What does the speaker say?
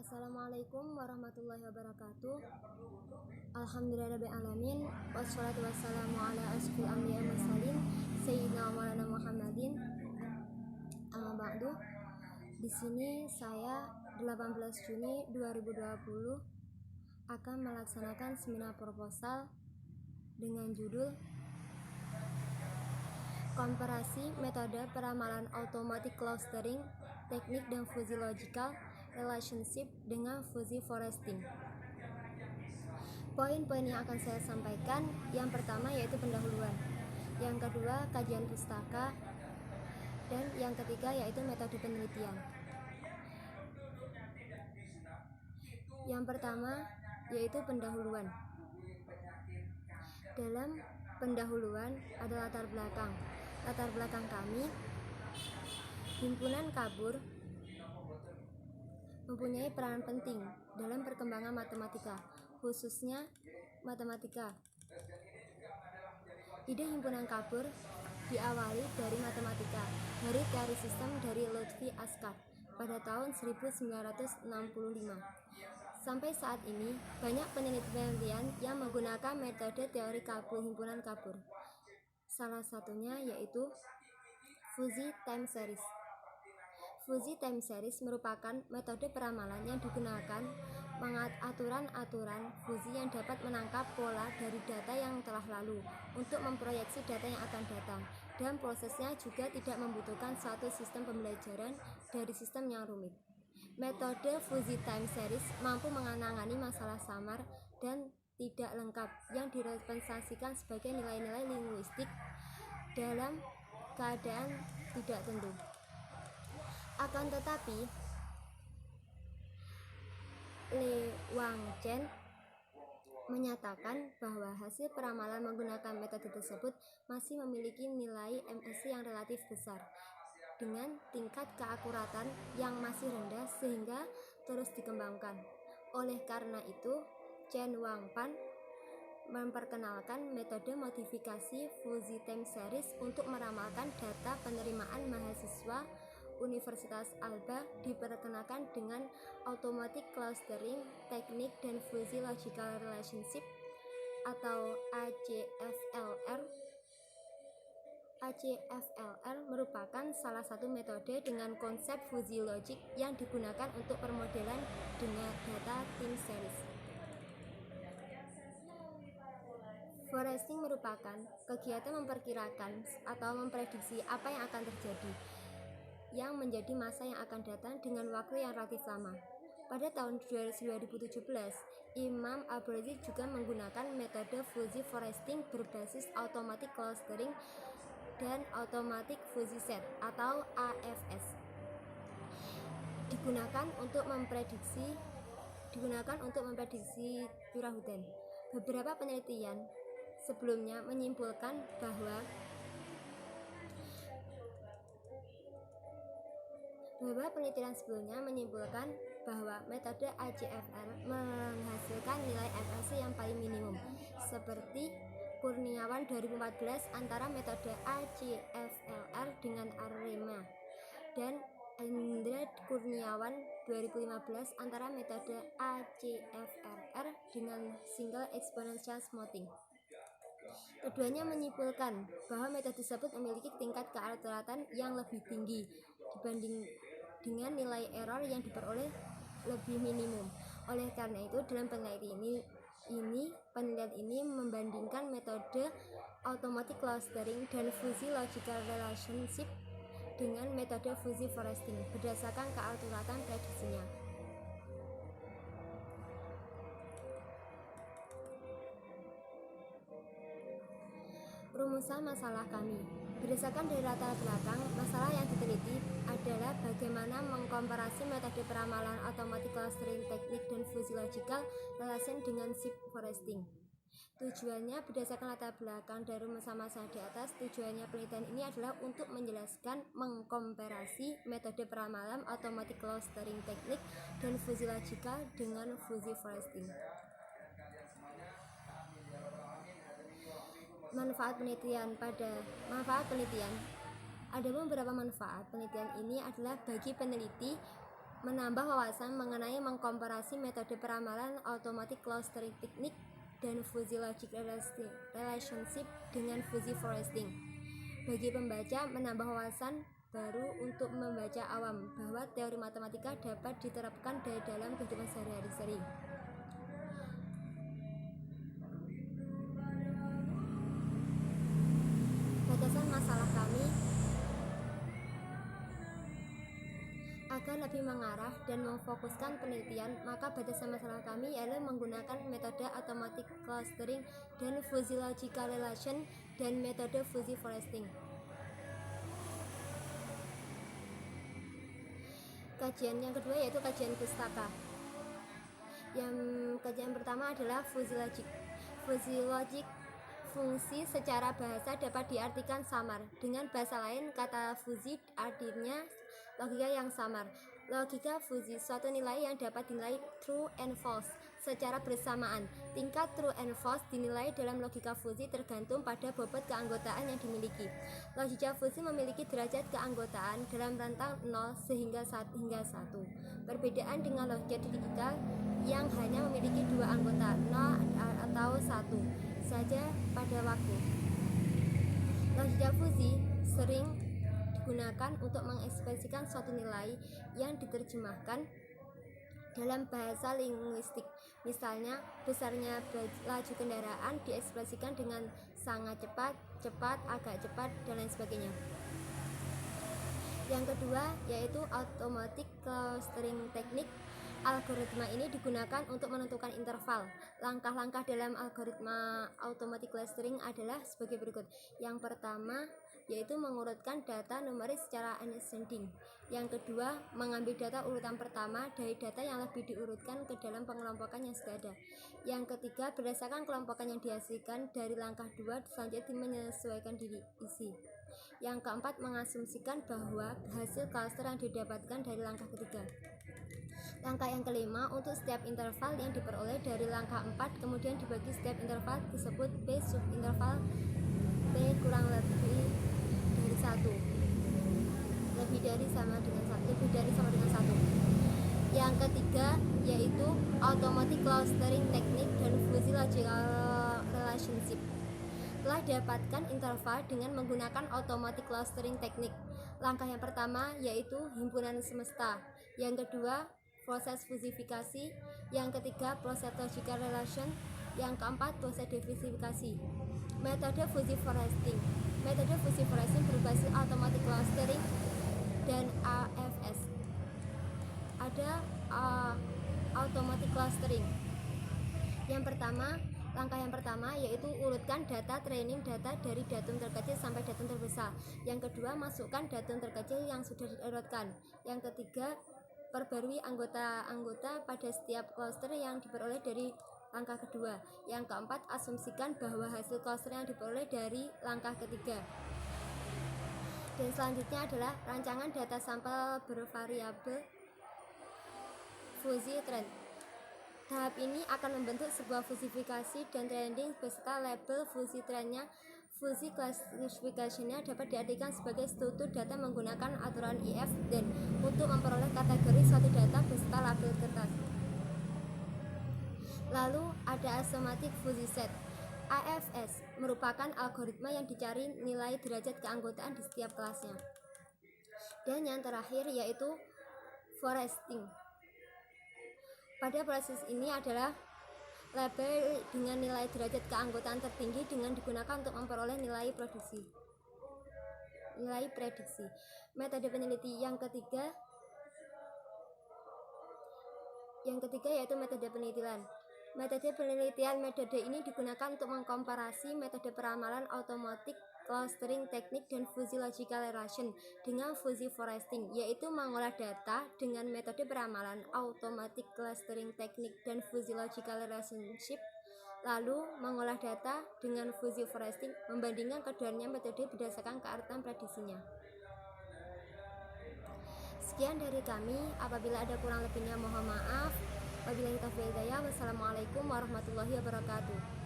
Assalamualaikum warahmatullahi wabarakatuh. Alhamdulillahirrahmanirrahim. Wassalatu wassalamu ala asyrofil anbiya'i wal mursalin sayyidina Maulana Muhammadin. Amma ba'du. Di sini saya 18 Juni 2020 akan melaksanakan seminar proposal dengan judul Komparasi Metode Peramalan Automatic Clustering, Teknik dan Fuzzy Logical Relationship dengan Fuzzy Foresting. Poin-poin yang akan saya sampaikan, yang pertama yaitu pendahuluan, yang kedua kajian pustaka, dan yang ketiga yaitu metode penelitian. Yang pertama yaitu pendahuluan. Dalam pendahuluan ada latar belakang. Latar belakang kami, himpunan kabur mempunyai peran penting dalam perkembangan matematika, khususnya matematika. Ide himpunan kabur diawali dari matematika, dari teori sistem dari Lutfi Askar pada tahun 1965. Sampai saat ini, banyak penelitian yang menggunakan metode teori kabur himpunan kabur. Salah satunya yaitu Fuzzy Time Series. Fuzzy Time Series merupakan metode peramalan yang digunakan aturan-aturan fuzzy yang dapat menangkap pola dari data yang telah lalu untuk memproyeksi data yang akan datang, dan prosesnya juga tidak membutuhkan suatu sistem pembelajaran dari sistem yang rumit. Metode Fuzzy Time Series mampu menangani masalah samar dan tidak lengkap yang direpresentasikan sebagai nilai-nilai linguistik dalam keadaan tidak tentu. Akan tetapi, Le Wang Chen menyatakan bahwa hasil peramalan menggunakan metode tersebut masih memiliki nilai MSI yang relatif besar dengan tingkat keakuratan yang masih rendah sehingga terus dikembangkan. Oleh karena itu, Chen Wangpan memperkenalkan metode modifikasi Fuzzy Time Series untuk meramalkan data penerimaan mahasiswa Universitas Alba, diperkenalkan dengan Automatic Clustering, Teknik dan Fuzzy Logical Relationship atau ACFLR. ACFLR merupakan salah satu metode dengan konsep fuzzy logic yang digunakan untuk permodelan dengan data time series. Foresting merupakan kegiatan memperkirakan atau memprediksi apa yang akan terjadi yang menjadi masa yang akan datang dengan waktu yang relatif lama. Pada tahun 2017, Imam Abrazi juga menggunakan metode fuzzy foresting berbasis automatic clustering dan automatic fuzzy set atau AFS. Digunakan untuk memprediksi curah hujan. Beberapa penelitian sebelumnya menyimpulkan bahwa metode ACFR menghasilkan nilai MSI yang paling minimum, seperti Kurniawan 2014 antara metode ACFLR dengan AREMA, dan Andre Kurniawan 2015 antara metode ACFRR dengan Single Exponential Smoothing. Keduanya menyimpulkan bahwa metode tersebut memiliki tingkat keakuratan yang lebih tinggi dibanding dengan nilai error yang diperoleh lebih minimum. Oleh karena itu, dalam penelitian ini membandingkan metode automatic clustering dan fuzzy logical relationship dengan metode fuzzy foresting berdasarkan keakuratan prediksinya. Rumusan masalah kami. Berdasarkan dari latar belakang, masalah yang diteliti adalah bagaimana mengkomparasi metode peramalan automatic clustering, teknik dan fuzzy logical relation dengan sheep foresting. Tujuannya berdasarkan latar belakang dari rumusan-masalah di atas. Tujuannya penelitian ini adalah untuk menjelaskan mengkomparasi metode peramalan automatic clustering, teknik dan fuzzy logical dengan fuzzy foresting. Manfaat penelitian. Ada beberapa manfaat penelitian ini adalah bagi peneliti menambah wawasan mengenai mengkomparasi metode peramalan automatic clustering technique dan fuzzy logic relationship dengan fuzzy foresting. Bagi pembaca, menambah wawasan baru untuk membaca awam bahwa teori matematika dapat diterapkan dalam kehidupan sehari-hari. Batasan masalah kami agar lebih mengarah dan memfokuskan penelitian, maka batasan masalah kami adalah menggunakan metode automatic clustering dan fuzzy logical relation dan metode fuzzy foresting. Kajian yang kedua yaitu kajian pustaka. Yang kajian pertama adalah fuzzy logic. Fuzzy logic fungsi secara bahasa dapat diartikan samar. Dengan bahasa lain, kata fuzzy artinya logika yang samar. Logika fuzzy, suatu nilai yang dapat dinilai true and false secara bersamaan. Tingkat true and false dinilai dalam logika fuzzy tergantung pada bobot keanggotaan yang dimiliki. Logika fuzzy memiliki derajat keanggotaan dalam rentang 0 hingga 1. Perbedaan dengan logika digital yang hanya memiliki 2 anggota, 0 atau 1 saja pada waktu. Logika fuzzy sering digunakan untuk mengekspresikan suatu nilai yang diterjemahkan dalam bahasa linguistik. Misalnya, besarnya laju kendaraan diekspresikan dengan sangat cepat, cepat, agak cepat, dan lain sebagainya. Yang kedua yaitu automatic clustering technique. Algoritma ini digunakan untuk menentukan interval. Langkah-langkah dalam algoritma automatic clustering adalah sebagai berikut. Yang pertama yaitu mengurutkan data numerik secara ascending. Yang kedua, mengambil data urutan pertama dari data yang lebih diurutkan ke dalam pengelompokan yang sudah ada. Yang ketiga, berdasarkan kelompokan yang dihasilkan dari langkah 2 selanjutnya menyesuaikan isi. Yang keempat, mengasumsikan bahwa hasil cluster yang didapatkan dari langkah ketiga. Langkah yang kelima, untuk setiap interval yang diperoleh dari langkah 4 kemudian dibagi setiap interval disebut P subinterval P kurang lebih dari 1. Lebih dari sama dengan 1. Yang ketiga yaitu automatic clustering technique dan fuzzy logical relationship. Telah dapatkan interval dengan menggunakan automatic clustering technique. Langkah yang pertama yaitu himpunan semesta. Yang kedua, proses fusifikasi. Yang ketiga, proses logical relation. Yang keempat, proses divisifikasi. Metode fuzzy foresting. Metode fuzzy foresting berbasis automatic clustering dan AFS. Ada automatic clustering. Langkah yang pertama yaitu urutkan data training data dari datum terkecil sampai datum terbesar. Yang kedua, masukkan datum terkecil yang sudah diurutkan. Yang ketiga, perbarui anggota-anggota pada setiap cluster yang diperoleh dari langkah kedua. Yang keempat, asumsikan bahwa hasil cluster yang diperoleh dari langkah ketiga. Dan selanjutnya adalah rancangan data sampel bervariabel fuzzy trend. Tahap ini akan membentuk sebuah fusifikasi dan trending beserta label fuzzy trendnya. Fuzzy classification-nya dapat diartikan sebagai struktur data menggunakan aturan IF dan untuk memperoleh kategori suatu data beserta label kertas. Lalu ada automatic fuzzy set. AFS merupakan algoritma yang dicari nilai derajat keanggotaan di setiap kelasnya. Dan yang terakhir yaitu foresting. Pada proses ini adalah label dengan nilai derajat keanggotaan tertinggi dengan digunakan untuk memperoleh nilai prediksi. Metode penelitian yang ketiga yaitu metode penelitian. Metode ini digunakan untuk mengkomparasi metode peramalan automatic clustering technique dan fuzzy logical relation dengan fuzzy foresting, yaitu mengolah data dengan metode peramalan automatic clustering technique dan fuzzy logical relationship, lalu mengolah data dengan fuzzy foresting, membandingkan keduanya metode berdasarkan kearifan prediksinya. Sekian dari kami, apabila ada kurang lebihnya mohon maaf. Wabillahi taufiq wal hidayah. Wassalamualaikum warahmatullahi wabarakatuh.